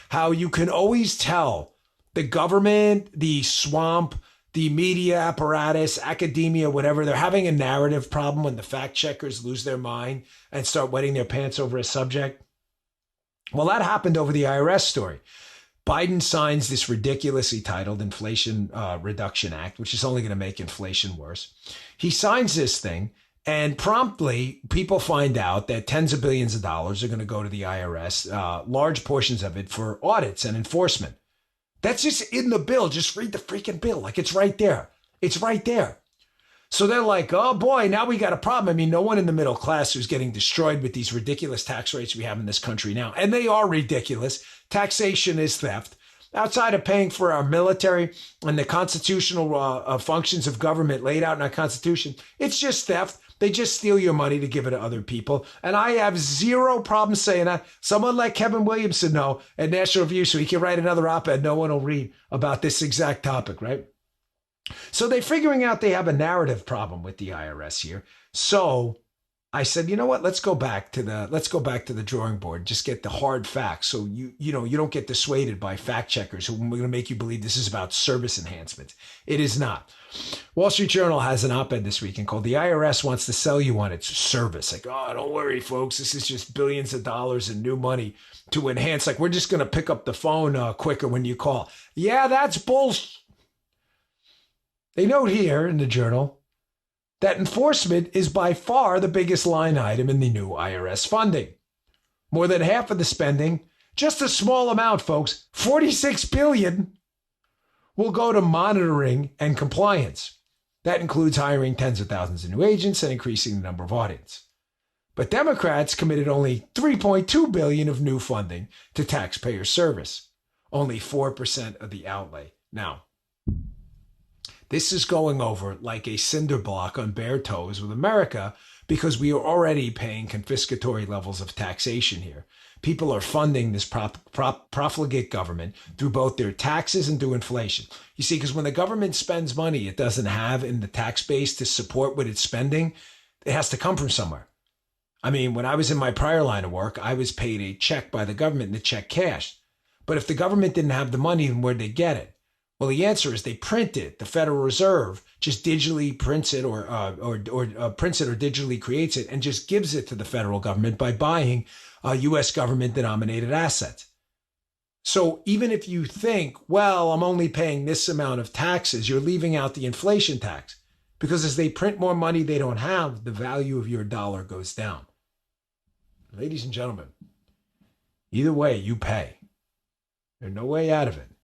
how you can always tell the government, the swamp, the media apparatus, academia, whatever, they're having a narrative problem when the fact checkers lose their mind and start wetting their pants over a subject. Well, that happened over the IRS story. Biden signs this ridiculously titled Inflation Reduction Act, which is only going to make inflation worse. He signs this thing, and promptly people find out that tens of billions of dollars are going to go to the IRS, large portions of it for audits and enforcement. That's just in the bill. Just read the freaking bill. Like, it's right there. It's right there. So they're like, oh boy, now we got a problem. I mean, no one in the middle class who's getting destroyed with these ridiculous tax rates we have in this country now. And they are ridiculous. Taxation is theft. Outside of paying for our military and the constitutional functions of government laid out in our Constitution, it's just theft. They just steal your money to give it to other people. And I have zero problem saying that. Someone like Kevin Williamson, know at National Review, so he can write another op-ed no one will read about this exact topic, right? So they're figuring out they have a narrative problem with the IRS here. So I said, you know what? Let's go back to the drawing board. Just get the hard facts, so you don't get dissuaded by fact checkers who are going to make you believe this is about service enhancement. It is not. Wall Street Journal has an op-ed this weekend called "The IRS Wants to Sell You on Its Service." Like, oh, don't worry, folks. This is just billions of dollars in new money to enhance. Like, we're just going to pick up the phone quicker when you call. Yeah, that's bullshit. They note here in the Journal that enforcement is by far the biggest line item in the new IRS funding. More than half of the spending, just a small amount, folks, $46 billion, will go to monitoring and compliance. That includes hiring tens of thousands of new agents and increasing the number of audits. But Democrats committed only $3.2 billion of new funding to taxpayer service, only 4% of the outlay. Now, this is going over like a cinder block on bare toes with America because we are already paying confiscatory levels of taxation here. People are funding this profligate government through both their taxes and through inflation. You see, because when the government spends money it doesn't have in the tax base to support what it's spending, it has to come from somewhere. I mean, when I was in my prior line of work, I was paid a check by the government and the check cashed. But if the government didn't have the money, then where'd they get it? Well, the answer is they print it. The Federal Reserve just digitally prints it or prints it or digitally creates it and just gives it to the federal government by buying U.S. government denominated assets. So even if you think, well, I'm only paying this amount of taxes, you're leaving out the inflation tax because as they print more money they don't have, the value of your dollar goes down. Ladies and gentlemen, either way, you pay. There's no way out of it.